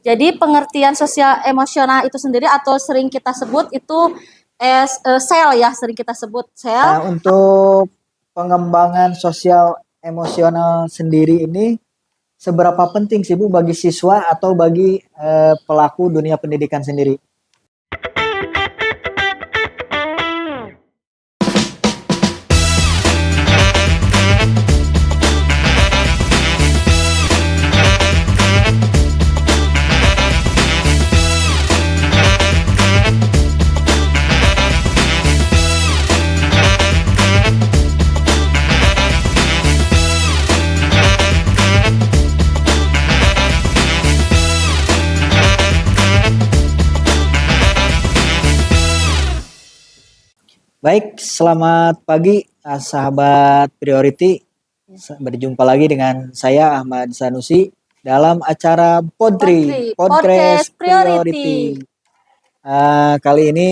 Jadi pengertian sosial emosional itu sendiri atau sering kita sebut itu sel ya, sering kita sebut sel. Untuk pengembangan sosial emosional sendiri ini seberapa penting sih Bu bagi siswa atau bagi pelaku dunia pendidikan sendiri? Baik, selamat pagi sahabat Priority. Berjumpa lagi dengan saya Ahmad Sanusi dalam acara Podcast Priority. Kali ini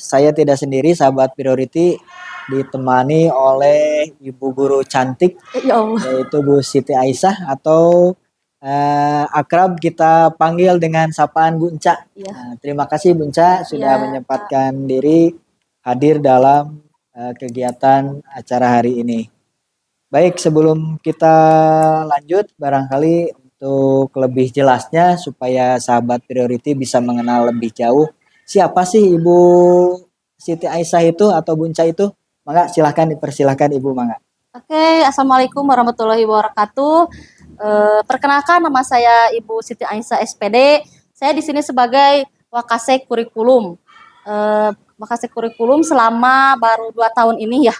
saya tidak sendiri sahabat Priority, ditemani oleh Ibu Guru cantik yaitu Bu Siti Aisyah atau akrab kita panggil dengan sapaan Bu Enca. Terima kasih Bu Enca sudah menyempatkan diri hadir dalam kegiatan acara hari ini. Baik, sebelum kita lanjut, barangkali untuk lebih jelasnya supaya sahabat Priority bisa mengenal lebih jauh, siapa sih Ibu Siti Aisyah itu atau Bunca itu? Mangga silahkan dipersilahkan Ibu Mangga. Oke, Assalamualaikum warahmatullahi wabarakatuh. Perkenalkan, nama saya Ibu Siti Aisyah SPD. Saya di sini sebagai Wakasek Kurikulum. Wakasek Kurikulum selama baru 2 tahun ini ya.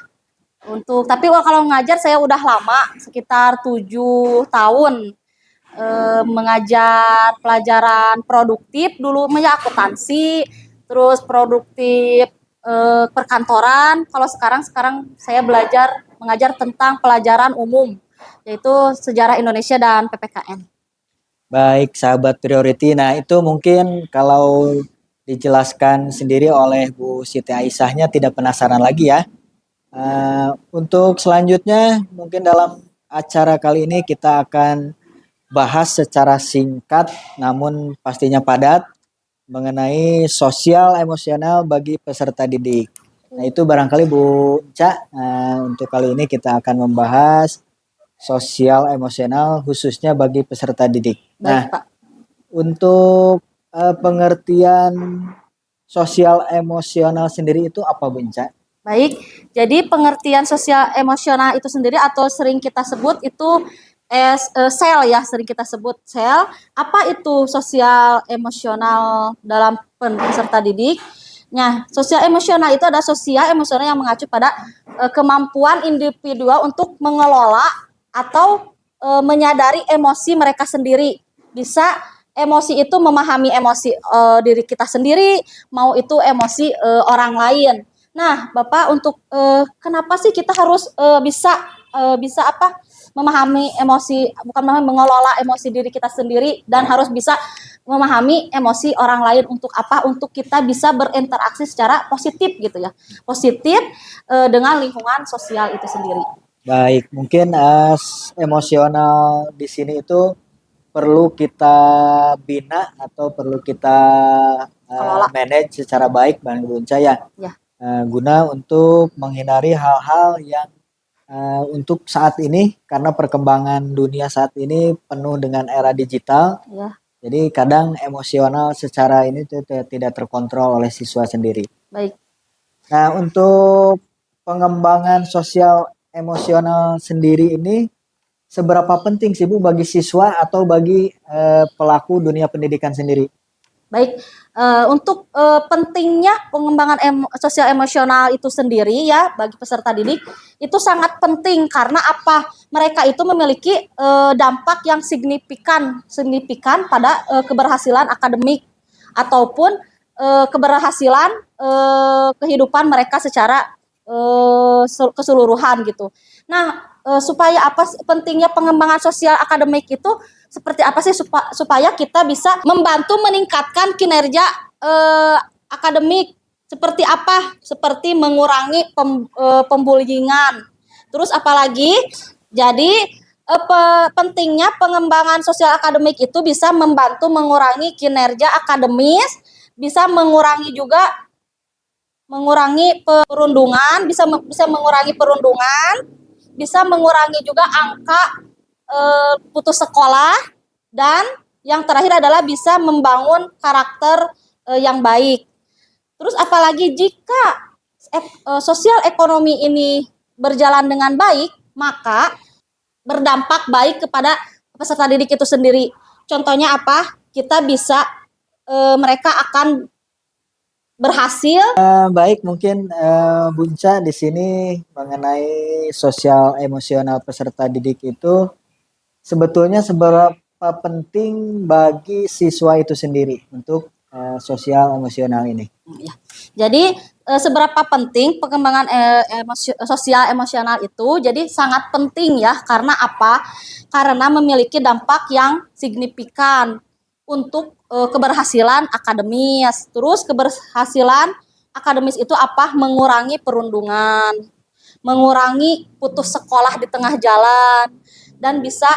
Tapi kalau ngajar saya udah lama, sekitar 7 tahun. Mengajar pelajaran produktif dulu, akuntansi, terus produktif perkantoran. Kalau sekarang saya mengajar tentang pelajaran umum, yaitu sejarah Indonesia dan PPKN. Baik, sahabat Priority. Nah, itu mungkin kalau dijelaskan sendiri oleh Bu Siti Aisyahnya tidak penasaran lagi ya. Untuk selanjutnya mungkin dalam acara kali ini kita akan bahas secara singkat namun pastinya padat mengenai sosial emosional bagi peserta didik. Nah itu barangkali Bu Ca, untuk kali ini kita akan membahas sosial emosional khususnya bagi peserta didik. Nah, Pak. Untuk pengertian sosial emosional sendiri itu apa Bu Ca? Baik, jadi pengertian sosial emosional itu sendiri atau sering kita sebut itu sel ya, sering kita sebut sel. Apa itu sosial emosional dalam peserta didik? Nah, sosial emosional itu adalah sosial emosional yang mengacu pada kemampuan individual untuk mengelola atau menyadari emosi mereka sendiri. Bisa emosi itu memahami emosi diri kita sendiri, mau itu emosi orang lain. Nah, Bapak, untuk kenapa sih kita harus bisa memahami emosi, bukan mengelola emosi diri kita sendiri, dan harus bisa memahami emosi orang lain untuk apa? Untuk kita bisa berinteraksi secara positif gitu ya, positif dengan lingkungan sosial itu sendiri. Baik, mungkin emosional di sini itu perlu kita bina atau perlu kita manage secara baik Bang Bunca ya. Guna untuk menghindari hal-hal yang untuk saat ini karena perkembangan dunia saat ini penuh dengan era digital. Jadi kadang emosional secara ini tidak terkontrol oleh siswa sendiri. Baik. Nah, untuk pengembangan sosial emosional sendiri ini seberapa penting sih Bu bagi siswa atau bagi pelaku dunia pendidikan sendiri? Baik, untuk pentingnya pengembangan sosial emosional itu sendiri ya bagi peserta didik itu sangat penting karena apa? Mereka itu memiliki dampak yang signifikan pada keberhasilan akademik ataupun keberhasilan kehidupan mereka secara keseluruhan gitu. Nah, supaya apa pentingnya pengembangan sosial akademik itu seperti apa sih supaya kita bisa membantu meningkatkan kinerja akademik seperti apa? Seperti mengurangi pembullyingan. Terus apalagi? Jadi pentingnya pengembangan sosial akademik itu bisa membantu mengurangi kinerja akademis, bisa mengurangi perundungan, bisa mengurangi perundungan, bisa mengurangi juga angka putus sekolah, dan yang terakhir adalah bisa membangun karakter yang baik. Terus apalagi jika sosial ekonomi ini berjalan dengan baik, maka berdampak baik kepada peserta didik itu sendiri. Contohnya apa? Kita bisa mereka akan berhasil. Baik, mungkin Bunca di sini mengenai sosial emosional peserta didik itu sebetulnya seberapa penting bagi siswa itu sendiri untuk sosial emosional ini. Jadi seberapa penting pengembangan sosial emosional itu? Jadi sangat penting ya, karena apa? Karena memiliki dampak yang signifikan untuk keberhasilan akademis. Terus keberhasilan akademis itu apa? Mengurangi perundungan, mengurangi putus sekolah di tengah jalan, dan bisa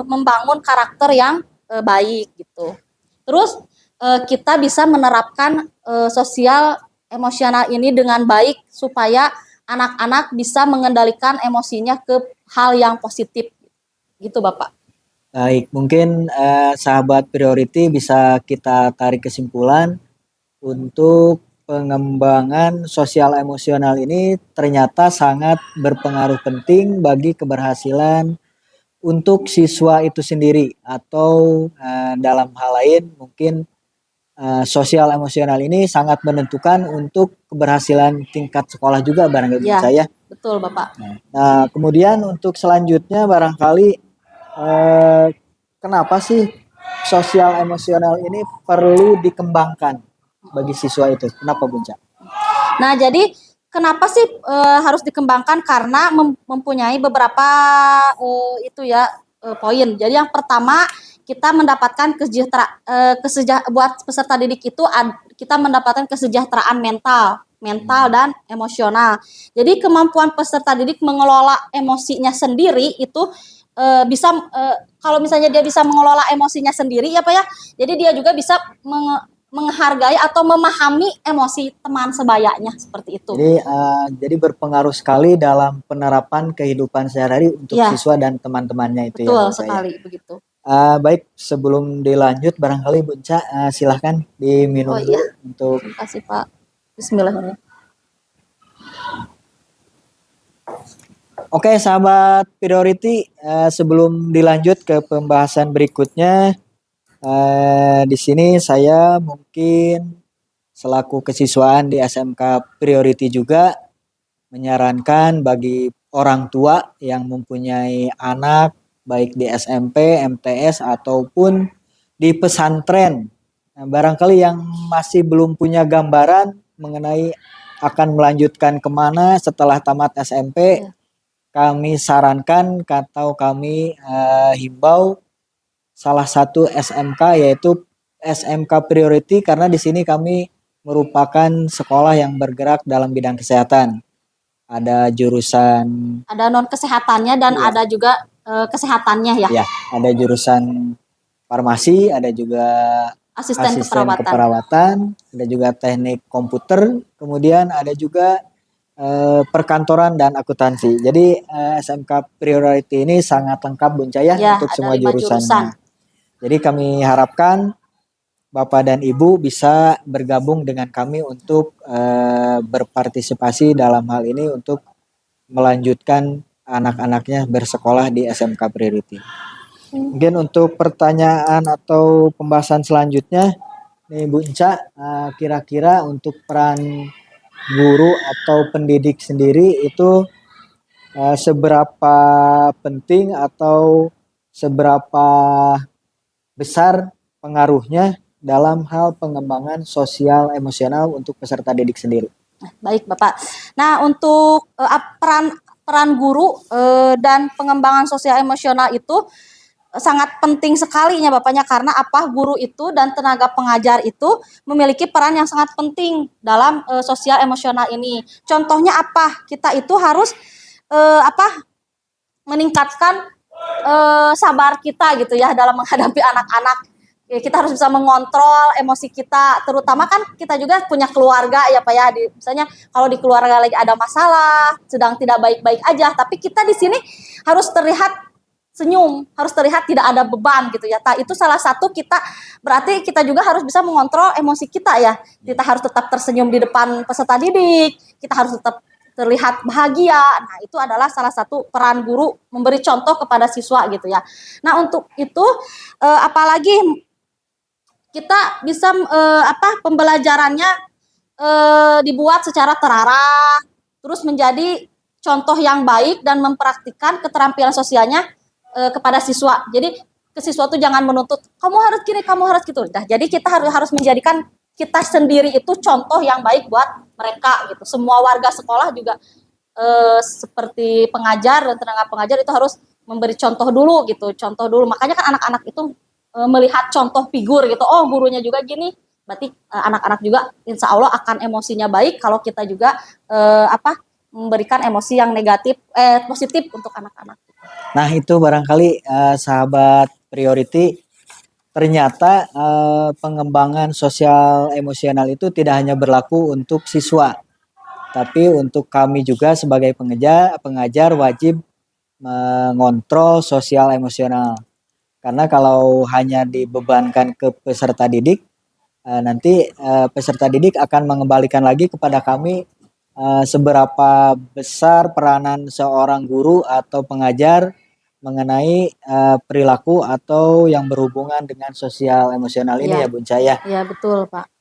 membangun karakter yang baik gitu. Terus kita bisa menerapkan sosial emosional ini dengan baik supaya anak-anak bisa mengendalikan emosinya ke hal yang positif gitu Bapak. Baik, mungkin sahabat Priority bisa kita tarik kesimpulan untuk pengembangan sosial emosional ini ternyata sangat berpengaruh penting bagi keberhasilan untuk siswa itu sendiri, atau dalam hal lain mungkin sosial emosional ini sangat menentukan untuk keberhasilan tingkat sekolah juga barangkali Ya, saya. betul Bapak. Nah, kemudian untuk selanjutnya barangkali kenapa sih sosial emosional ini perlu dikembangkan bagi siswa itu? Kenapa Bunca? Nah, jadi kenapa sih harus dikembangkan? Karena mempunyai beberapa poin. Jadi yang pertama, kita mendapatkan buat peserta didik itu kita mendapatkan kesejahteraan mental dan emosional. Jadi kemampuan peserta didik mengelola emosinya sendiri itu bisa kalau misalnya dia bisa mengelola emosinya sendiri ya Pak ya. Jadi dia juga bisa menghargai atau memahami emosi teman sebayanya seperti itu. Jadi berpengaruh sekali dalam penerapan kehidupan sehari-hari untuk Ya, siswa dan teman-temannya itu. betul ya. sekali begitu. Baik, sebelum dilanjut barangkali Bunca silahkan diminum dulu untuk. Terima kasih Pak. Bismillahirrahmanirrahim. Oke, sahabat Priority, sebelum dilanjut ke pembahasan berikutnya, di sini saya mungkin selaku kesiswaan di SMK Priority juga menyarankan bagi orang tua yang mempunyai anak baik di SMP, MTS ataupun di pesantren. Nah, barangkali yang masih belum punya gambaran mengenai akan melanjutkan kemana setelah tamat SMP, kami sarankan atau kami himbau salah satu SMK yaitu SMK Priority, karena di sini kami merupakan sekolah yang bergerak dalam bidang kesehatan. Ada jurusan, ada non kesehatannya dan ada juga kesehatannya ya. Ya, ada jurusan farmasi, ada juga asisten keperawatan, ada juga teknik komputer, kemudian ada juga perkantoran dan akuntansi. Jadi SMK Priority ini sangat lengkap Bunca ya untuk semua jurusannya. Jadi kami harapkan Bapak dan Ibu bisa bergabung dengan kami untuk berpartisipasi dalam hal ini untuk melanjutkan anak-anaknya bersekolah di SMK Priority. Mungkin untuk pertanyaan atau pembahasan selanjutnya, nih Bunca, kira-kira untuk peran guru atau pendidik sendiri itu seberapa penting atau seberapa besar pengaruhnya dalam hal pengembangan sosial emosional untuk peserta didik sendiri? Baik Bapak. Nah, untuk peran guru dan pengembangan sosial emosional itu sangat penting sekali ya Bapaknya, karena apa, guru itu dan tenaga pengajar itu memiliki peran yang sangat penting dalam sosial emosional ini. Contohnya apa? Kita itu harus meningkatkan sabar kita gitu ya dalam menghadapi anak-anak. Ya, kita harus bisa mengontrol emosi kita, terutama kan kita juga punya keluarga ya Pak ya. Misalnya kalau di keluarga lagi ada masalah, sedang tidak baik-baik aja, tapi kita di sini harus terlihat senyum, harus terlihat tidak ada beban gitu ya. Itu salah satu kita, berarti kita juga harus bisa mengontrol emosi kita ya. Kita harus tetap tersenyum di depan peserta didik, kita harus tetap terlihat bahagia. Nah, itu adalah salah satu peran guru memberi contoh kepada siswa gitu ya. Nah, untuk itu apalagi kita bisa pembelajarannya dibuat secara terarah, terus menjadi contoh yang baik dan mempraktikkan keterampilan sosialnya kepada siswa. Jadi ke siswa tuh jangan menuntut kamu harus gini, kamu harus gitu. Nah, jadi kita harus menjadikan kita sendiri itu contoh yang baik buat mereka gitu. Semua warga sekolah juga seperti pengajar dan tenaga pengajar itu harus memberi contoh dulu gitu, contoh dulu. Makanya kan anak-anak itu melihat contoh figur gitu, oh gurunya juga gini, berarti anak-anak juga insya Allah akan emosinya baik kalau kita juga memberikan emosi yang negatif, positif untuk anak-anak. Nah itu barangkali sahabat Priority, ternyata pengembangan sosial emosional itu tidak hanya berlaku untuk siswa, tapi untuk kami juga sebagai pengajar wajib mengontrol sosial emosional. Karena kalau hanya dibebankan ke peserta didik, nanti peserta didik akan mengembalikan lagi kepada kami seberapa besar peranan seorang guru atau pengajar mengenai perilaku atau yang berhubungan dengan sosial emosional ini ya Bunca ya. Iya betul Pak.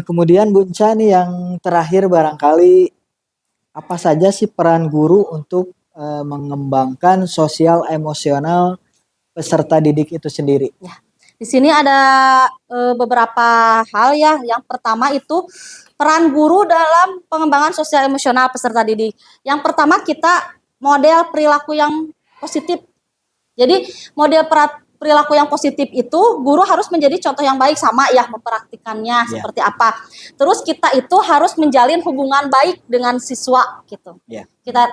Kemudian Bunca nih yang terakhir barangkali apa saja sih peran guru untuk mengembangkan sosial emosional peserta didik itu sendiri? Ya, di sini ada beberapa hal ya. Yang pertama itu peran guru dalam pengembangan sosial emosional peserta didik. Yang pertama kita model perilaku yang positif. Jadi model perilaku yang positif itu guru harus menjadi contoh yang baik, sama ya mempraktikannya seperti apa. Terus kita itu harus menjalin hubungan baik dengan siswa gitu. Kita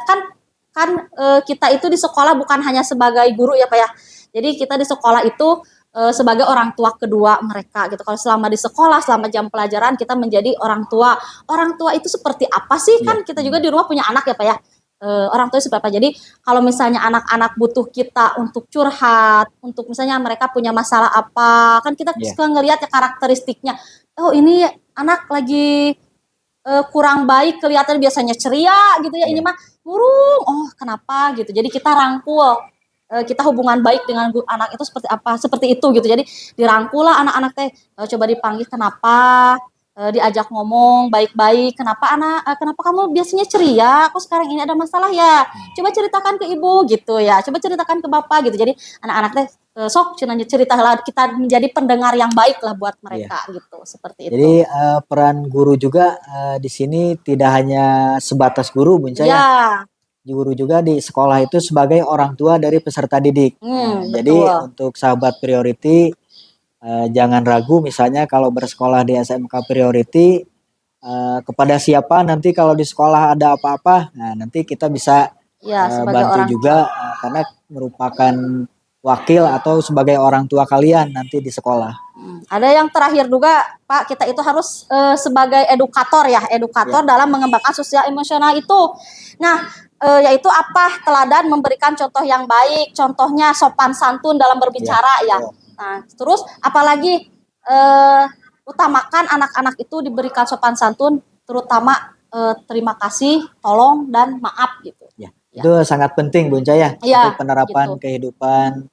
kita itu di sekolah bukan hanya sebagai guru ya Pak ya. Jadi kita di sekolah itu sebagai orang tua kedua mereka gitu. Kalau selama di sekolah, selama jam pelajaran kita menjadi orang tua. Orang tua itu seperti apa sih? Kan kita juga di rumah punya anak ya Pak ya. Orang tua seperti apa. Jadi kalau misalnya anak-anak butuh kita untuk curhat, untuk misalnya mereka punya masalah apa, kan kita suka ngelihat ya karakteristiknya. Oh ini anak lagi kurang baik, kelihatan biasanya ceria gitu ya. Ini mah murung. Oh kenapa gitu. Jadi kita rangkul. Kita hubungan baik dengan anak itu seperti apa, seperti itu gitu. Jadi dirangkul lah anak-anak teh, coba dipanggil kenapa, diajak ngomong baik-baik, kenapa kamu biasanya ceria, kok sekarang ini ada masalah ya, coba ceritakan ke ibu gitu ya, coba ceritakan ke bapak gitu. Jadi anak-anak teh sok cerita lah, kita menjadi pendengar yang baik lah buat mereka gitu, seperti itu. Jadi peran guru juga di sini tidak hanya sebatas guru Bunca ya. Guru juga di sekolah itu sebagai orang tua dari peserta didik. Jadi untuk sahabat Priority jangan ragu misalnya kalau bersekolah di SMK Priority kepada siapa nanti kalau di sekolah ada apa-apa, nah nanti kita bisa bantu juga karena merupakan wakil atau sebagai orang tua kalian nanti di sekolah. Ada yang terakhir juga Pak, kita itu harus sebagai edukator ya, edukator dalam mengembangkan sosial emosional itu. Nah yaitu apa? Teladan memberikan contoh yang baik, contohnya sopan santun dalam berbicara ya. Nah, terus apalagi utamakan anak-anak itu diberikan sopan santun, terutama terima kasih, tolong dan maaf gitu. Itu sangat penting Bunca ya, untuk penerapan kehidupan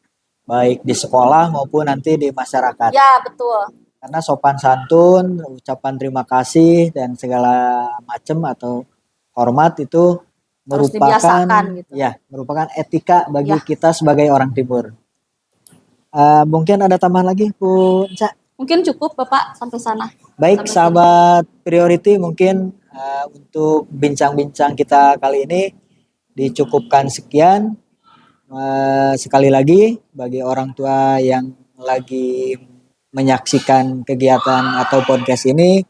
baik di sekolah maupun nanti di masyarakat. Ya betul. Karena sopan santun, ucapan terima kasih dan segala macam atau hormat itu merupakan gitu. Merupakan etika bagi kita sebagai orang timur. Mungkin ada tambahan lagi Bu Enca? Mungkin cukup Bapak sampai sana. Baik sahabat Priority, mungkin untuk bincang-bincang kita kali ini dicukupkan sekian. Sekali lagi bagi orang tua yang lagi menyaksikan kegiatan atau podcast ini,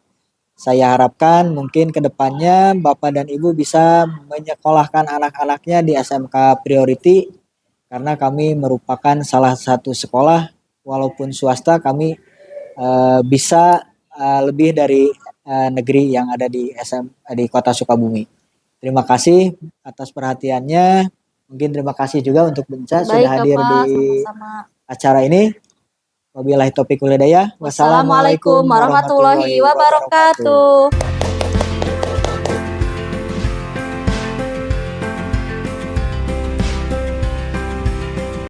Saya harapkan mungkin ke depannya Bapak dan Ibu bisa menyekolahkan anak-anaknya di SMK Priority karena kami merupakan salah satu sekolah walaupun swasta kami bisa lebih dari negeri yang ada di di Kota Sukabumi. Terima kasih atas perhatiannya. Mungkin terima kasih juga untuk Benca sudah Baik hadir Bapak, di sama-sama. acara ini. Wabillahi taufiq wal hidayah. Wassalamualaikum Wassalamualaikum warahmatullahi warahmatullahi wabarakatuh. wabarakatuh.